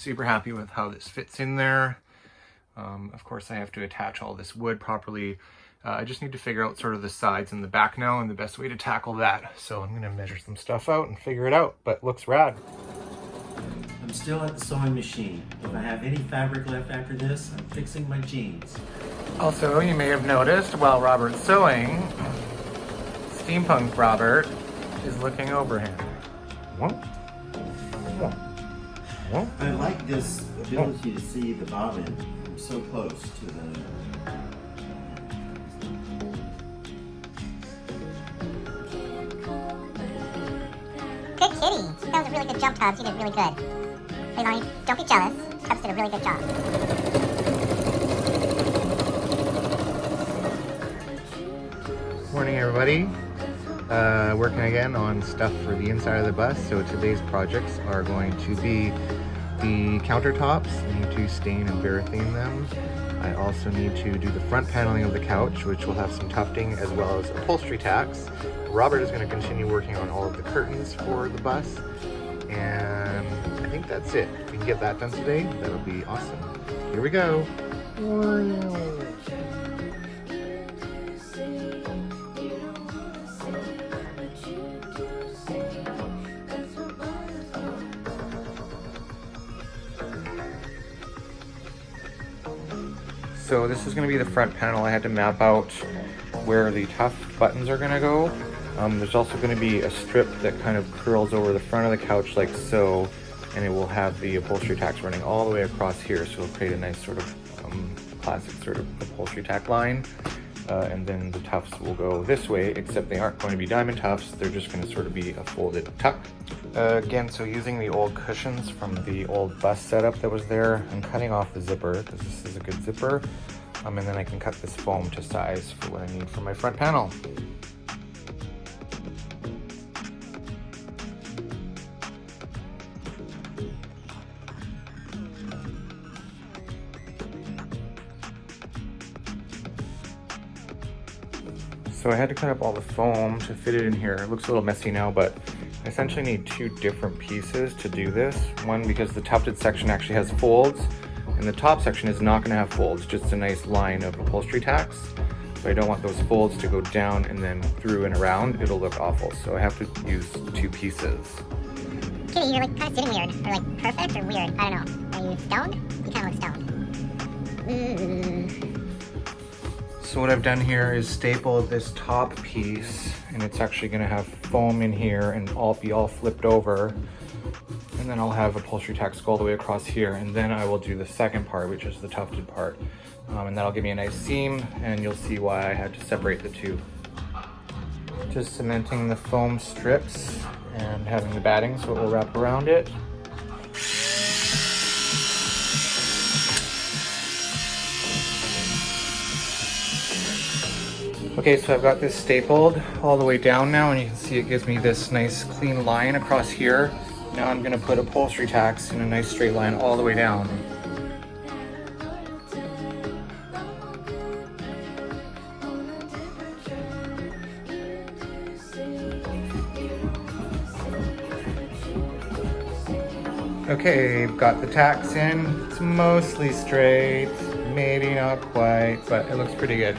Super happy with how this fits in there. Of course I have to attach all this wood properly. I just need to figure out sort of the sides and the back now and the best way to tackle that. So I'm gonna measure some stuff out and figure it out, but it looks rad. I'm still at the sewing machine. If I have any fabric left after this, I'm fixing my jeans. Also, you may have noticed while Robert's sewing, Steampunk Robert is looking over him. I like this ability to see the bobbin from so close to the... Good kitty. That was a really good jump, Tubbs. You did really good. Hey, Lonnie, don't be jealous. Tubbs did a really good job. Morning, everybody. Working again on stuff for the inside of the bus. So today's projects are going to be the countertops. I need to stain and varathane them. I also need to do the front paneling of the couch, which will have some tufting as well as upholstery tacks. Robert is going to continue working on all of the curtains for the bus. And I think that's it. If we can get that done today, that'll be awesome. Here we go. So this is going to be the front panel. I had to map out where the tuft buttons are going to go. There's also going to be a strip that kind of curls over the front of the couch like so, and it will have the upholstery tacks running all the way across here, so it'll create a nice sort of classic sort of upholstery tack line. And then the tufts will go this way, except they aren't going to be diamond tufts. They're just going to sort of be a folded tuck. Again, so using the old cushions from the old bus setup that was there, I'm cutting off the zipper because this is a good zipper. And then I can cut this foam to size for what I need for my front panel. So I had to cut up all the foam to fit it in here. It looks a little messy now, but I essentially need two different pieces to do this. One, because the tufted section actually has folds, and the top section is not going to have folds, just a nice line of upholstery tacks. So I don't want those folds to go down and then through and around. It'll look awful, so I have to use two pieces. Kitty, you're like kind of sitting weird, or like perfect or weird. I don't know. Are you stoned? You kind of look stoned. So what I've done here is stapled this top piece, and it's actually going to have foam in here and be all flipped over. And then I'll have upholstery tacks go all the way across here, and then I will do the second part, which is the tufted part. And that'll give me a nice seam, and you'll see why I had to separate the two. Just cementing the foam strips and having the batting so it will wrap around it. Okay, so I've got this stapled all the way down now, and you can see it gives me this nice clean line across here. Now I'm going to put upholstery tacks in a nice straight line all the way down. Okay, got the tacks in. It's mostly straight, maybe not quite, but it looks pretty good.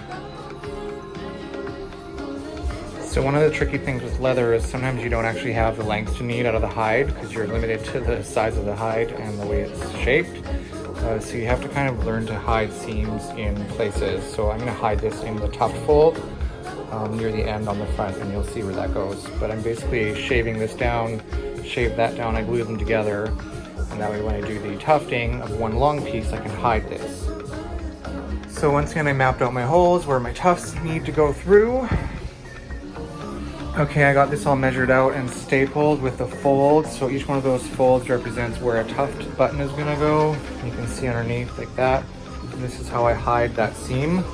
So one of the tricky things with leather is sometimes you don't actually have the length you need out of the hide because you're limited to the size of the hide and the way it's shaped. So you have to kind of learn to hide seams in places. So I'm going to hide this in the tuft fold near the end on the front, and you'll see where that goes. But I'm basically shaving this down, shave that down, I glue them together, and that way when I do the tufting of one long piece, I can hide this. So once again, I mapped out my holes where my tufts need to go through. Okay, I got this all measured out and stapled with the folds. So each one of those folds represents where a tuft button is gonna go. You can see underneath like that. And this is how I hide that seam.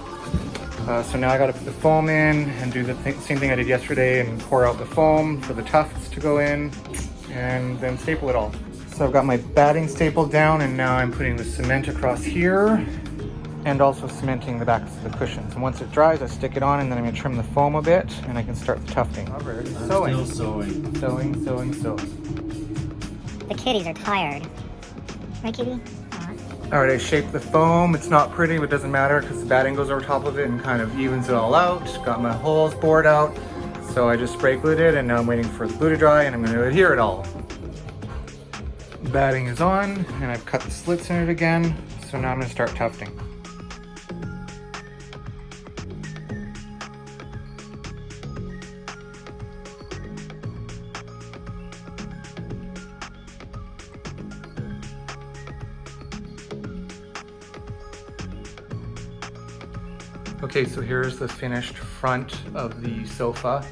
So now I gotta put the foam in and do the same thing I did yesterday and pour out the foam for the tufts to go in and then staple it all. So I've got my batting stapled down, and now I'm putting the cement across here and also cementing the backs of the cushions. And once it dries, I stick it on, and then I'm gonna trim the foam a bit, and I can start the tufting. I'm still sewing. Sewing. The kitties are tired. Right, kitty? Aw. All right, I shaped the foam. It's not pretty, but it doesn't matter because the batting goes over top of it and kind of evens it all out. Got my holes bored out. So I just spray glued it and now I'm waiting for the glue to dry and I'm going to adhere it all. Batting is on and I've cut the slits in it again. So now I'm going to start tufting. Okay, so here's the finished front of the sofa.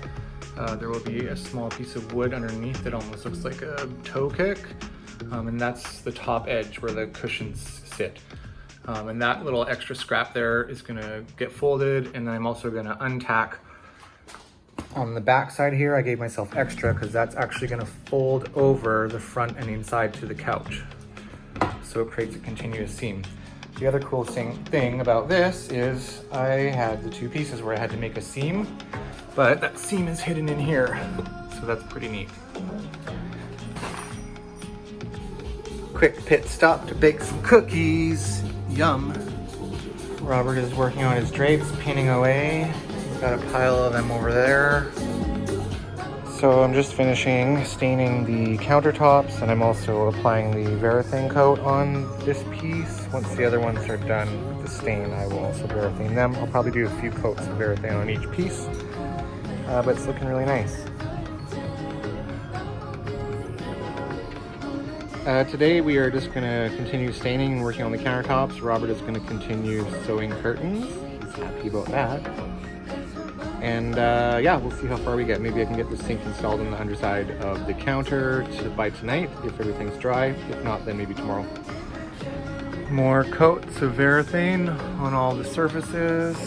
There will be a small piece of wood underneath that almost looks like a toe kick. And that's the top edge where the cushions sit. And that little extra scrap there is gonna get folded, and then I'm also gonna untack on the back side here. I gave myself extra because that's actually gonna fold over the front and inside to the couch. So it creates a continuous seam. The other cool thing about this is I had the two pieces where I had to make a seam, but that seam is hidden in here. So that's pretty neat. Quick pit stop to bake some cookies. Yum. Robert is working on his drapes, painting away. He's got a pile of them over there. So I'm just finishing staining the countertops, and I'm also applying the varathane coat on this piece. Once the other ones are done with the stain, I will also varathane them. I'll probably do a few coats of varathane on each piece, but it's looking really nice. Today we are just going to continue staining and working on the countertops. Robert is going to continue sewing curtains. He's happy about that. And yeah, we'll see how far we get. Maybe I can get the sink installed on the underside of the counter by tonight if everything's dry. If not, then maybe tomorrow. More coats of varathane on all the surfaces.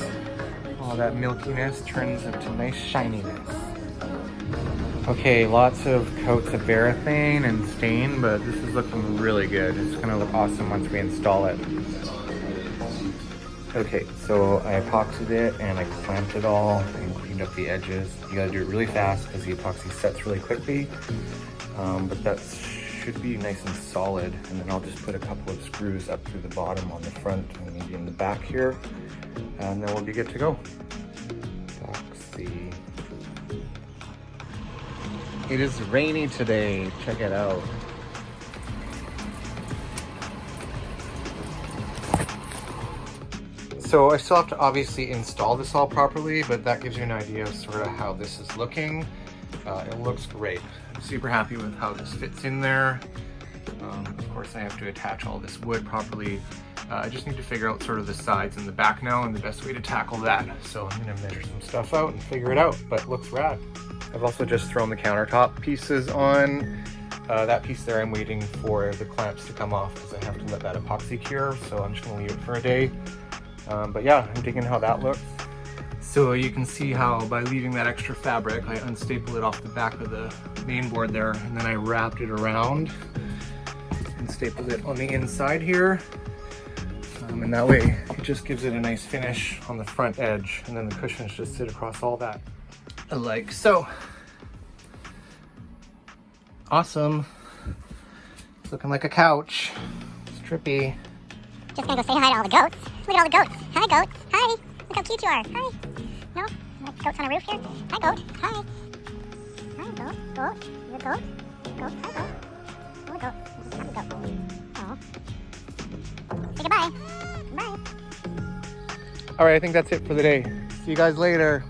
All that milkiness turns into nice shininess. Okay, lots of coats of varathane and stain, but this is looking really good. It's gonna look awesome once we install it. Okay, so I epoxied it and I clamped it all and cleaned up the edges. You gotta do it really fast because the epoxy sets really quickly, but that should be nice and solid. And then I'll just put a couple of screws up through the bottom on the front and maybe in the back here, and then we'll be good to go. Epoxy. It is rainy today, check it out. So I still have to obviously install this all properly, but that gives you an idea of sort of how this is looking. It looks great. I'm super happy with how this fits in there. Of course I have to attach all this wood properly. I just need to figure out sort of the sides and the back now and the best way to tackle that. So I'm gonna measure some stuff out and figure it out, but it looks rad. I've also just thrown the countertop pieces on. That piece there I'm waiting for the clamps to come off because I have to let that epoxy cure, so I'm just gonna leave it for a day. But yeah, I'm digging how that looks. So you can see how by leaving that extra fabric, I unstapled it off the back of the main board there, and then I wrapped it around and stapled it on the inside here. And that way it just gives it a nice finish on the front edge, and then the cushions just sit across all that. Like so. Awesome. It's looking like a couch. It's trippy. Just gonna go say hi to all the goats. Look at all the goats. Hi, goats. Hi. Look how cute you are. Hi. No? Goats on a roof here? Hi, goat. Hi. Hi, goat. Goat. You a goat? Goat. Hi, goat. Oh, a goat. Just have a goat. Oh. Say goodbye. Bye. All right, I think that's it for the day. See you guys later.